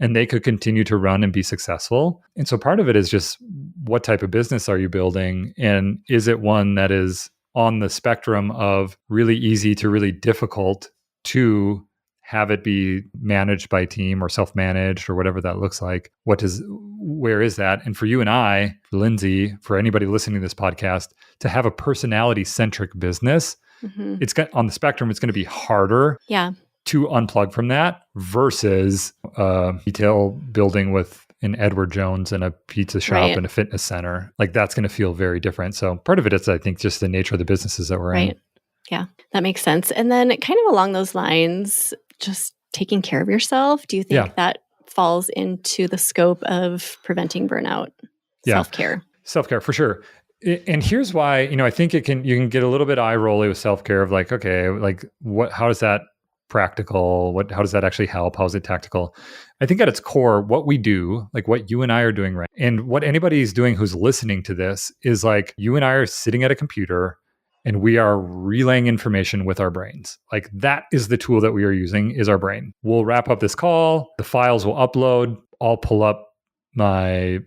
[SPEAKER 2] and they could continue to run and be successful. And so part of it is just what type of business are you building? And is it one that is on the spectrum of really easy to really difficult to have it be managed by team or self-managed or whatever that looks like? Where is that? And for you and I, for Lindsay, for anybody listening to this podcast, to have a personality-centric business, it's got on the spectrum, it's going to be harder to unplug from that versus retail building with an Edward Jones and a pizza shop and a fitness center. Like that's going to feel very different. So part of it is, I think, just the nature of the businesses that we're in.
[SPEAKER 1] Yeah, that makes sense. And then kind of along those lines, just taking care of yourself. Do you think that falls into the scope of preventing burnout? Self-care.
[SPEAKER 2] Self-care for sure. And here's why, I think you can get a little bit eye rolly with self-care of like, okay, like how is that practical? How does that actually help? How is it tactical? I think at its core, what we do, like what you and I are doing right, and what anybody's doing who's listening to this is like you and I are sitting at a computer and we are relaying information with our brains. Like that is the tool that we are using, is our brain. We'll wrap up this call. The files will upload. I'll pull up my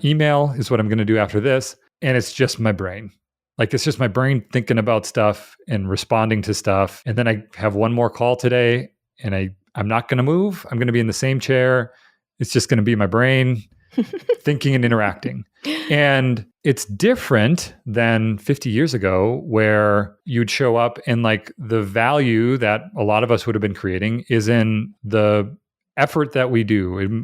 [SPEAKER 2] email is what I'm going to do after this. And it's just my brain. Like it's just my brain thinking about stuff and responding to stuff. And then I have one more call today and I'm not going to move. I'm going to be in the same chair. It's just going to be my brain thinking and interacting. And it's different than 50 years ago where you'd show up and like the value that a lot of us would have been creating is in the effort that we do.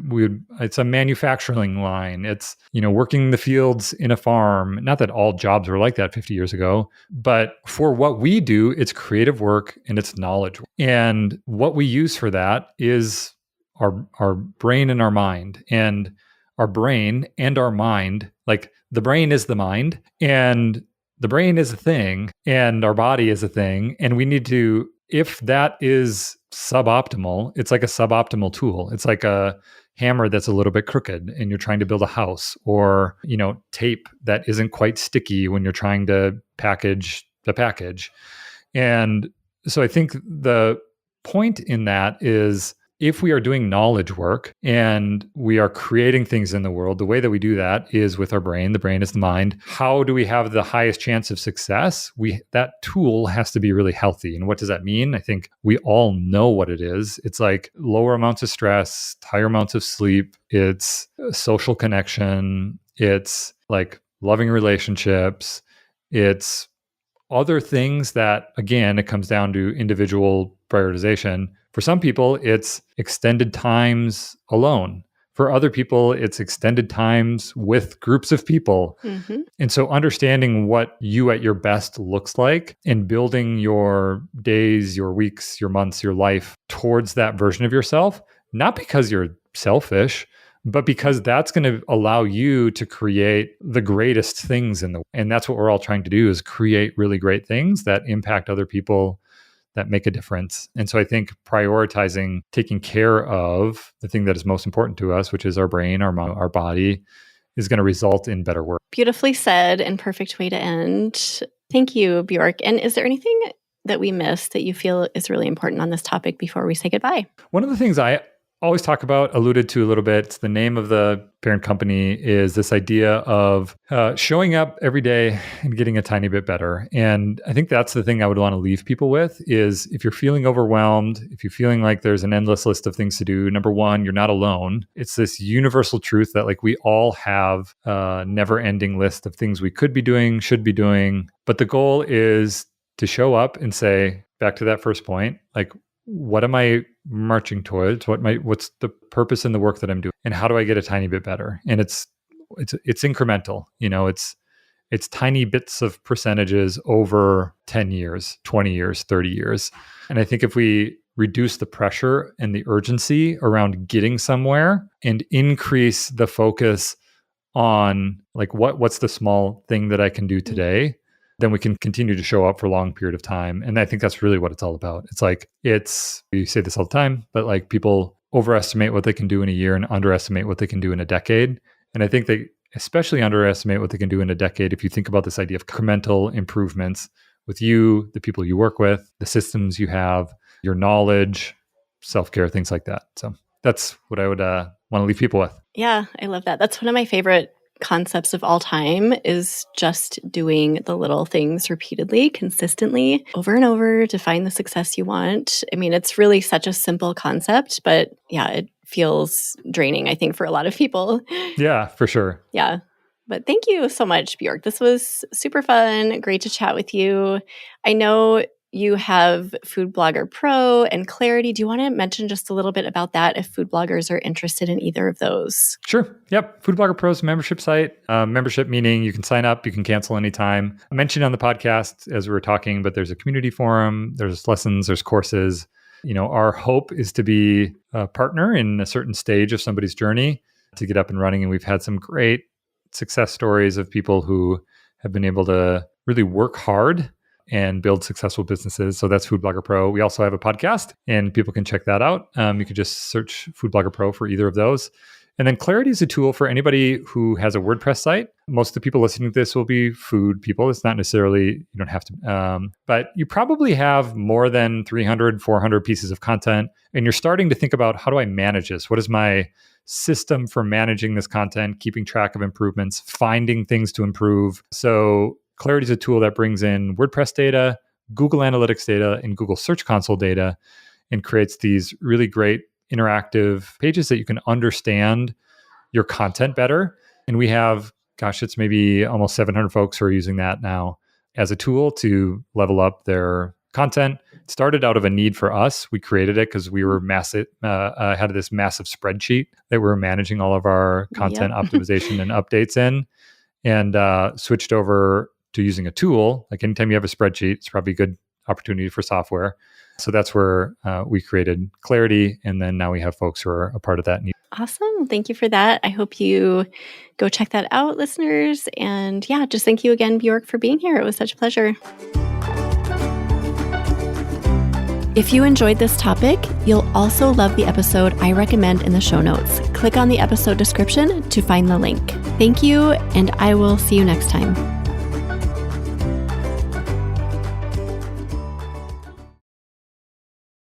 [SPEAKER 2] It's a manufacturing line. It's, working the fields in a farm. Not that all jobs were like that 50 years ago, but for what we do, it's creative work and it's knowledge. And what we use for that is our brain and our mind. And our brain and our mind, like the brain is the mind and the brain is a thing and our body is a thing. And we need to, if that is suboptimal, it's like a suboptimal tool. It's like a hammer that's a little bit crooked and you're trying to build a house, or, tape that isn't quite sticky when you're trying to package the package. And so I think the point in that is, if we are doing knowledge work and we are creating things in the world, the way that we do that is with our brain. The brain is the mind. How do we have the highest chance of success? That tool has to be really healthy. And what does that mean? I think we all know what it is. It's like lower amounts of stress, higher amounts of sleep. It's social connection. It's like loving relationships. It's other things that, again, it comes down to individual prioritization. For some people, it's extended times alone. For other people, it's extended times with groups of people. Mm-hmm. And so understanding what you at your best looks like and building your days, your weeks, your months, your life towards that version of yourself, not because you're selfish, but because that's going to allow you to create the greatest things and that's what we're all trying to do, is create really great things that impact other people, that make a difference. And so I think prioritizing taking care of the thing that is most important to us, which is our brain, our body, is going to result in better work.
[SPEAKER 1] Beautifully said, and perfect way to end. Thank you, Bjork. And is there anything that we missed that you feel is really important on this topic before we say goodbye?
[SPEAKER 2] One of the things I always talk about, alluded to a little bit, it's the name of the parent company, is this idea of showing up every day and getting a tiny bit better. And I think that's the thing I would want to leave people with is, if you're feeling overwhelmed, if you're feeling like there's an endless list of things to do, number one, you're not alone. It's this universal truth that like we all have a never-ending list of things we could be doing, should be doing. But the goal is to show up and say, back to that first point, like, what am I marching towards? What's the purpose in the work that I'm doing? And how do I get a tiny bit better? And it's incremental. It's tiny bits of percentages over 10 years, 20 years, 30 years. And I think if we reduce the pressure and the urgency around getting somewhere and increase the focus on like what's the small thing that I can do today, then we can continue to show up for a long period of time. And I think that's really what it's all about. It's like, we say this all the time, but like people overestimate what they can do in a year and underestimate what they can do in a decade. And I think they especially underestimate what they can do in a decade if you think about this idea of incremental improvements with you, the people you work with, the systems you have, your knowledge, self-care, things like that. So that's what I would want to leave people with.
[SPEAKER 1] Yeah, I love that. That's one of my favorite concepts of all time, is just doing the little things repeatedly, consistently, over and over to find the success you want. I mean, it's really such a simple concept, but yeah, it feels draining, I think, for a lot of people.
[SPEAKER 2] Yeah, for sure.
[SPEAKER 1] Yeah. But thank you so much, Bjork. This was super fun. Great to chat with you. I know you have Food Blogger Pro and Clarity. Do you want to mention just a little bit about that if food bloggers are interested in either of those?
[SPEAKER 2] Sure. Yep. Food Blogger Pro is a membership site. Membership meaning you can sign up, you can cancel anytime. I mentioned on the podcast as we were talking, but there's a community forum, there's lessons, there's courses. Our hope is to be a partner in a certain stage of somebody's journey to get up and running. And we've had some great success stories of people who have been able to really work hard and build successful businesses. So that's Food Blogger Pro. We also have a podcast and people can check that out. You could just search Food Blogger Pro for either of those. And then Clarity is a tool for anybody who has a WordPress site. Most of the people listening to this will be food people. It's not necessarily, you don't have to, but you probably have more than 300, 400 pieces of content. And you're starting to think about, how do I manage this? What is my system for managing this content, keeping track of improvements, finding things to improve? So Clarity is a tool that brings in WordPress data, Google Analytics data, and Google Search Console data, and creates these really great interactive pages that you can understand your content better. And we have, it's maybe almost 700 folks who are using that now as a tool to level up their content. It started out of a need for us. We created it because we were had this massive spreadsheet that we were managing all of our content optimization and updates in, and switched over to using a tool. Like anytime you have a spreadsheet, it's probably a good opportunity for software. So that's where we created Clarity. And then now we have folks who are a part of that.
[SPEAKER 1] Awesome. Thank you for that. I hope you go check that out, listeners. And yeah, just thank you again, Bjork, for being here. It was such a pleasure. If you enjoyed this topic, you'll also love the episode I recommend in the show notes. Click on the episode description to find the link. Thank you, and I will see you next time.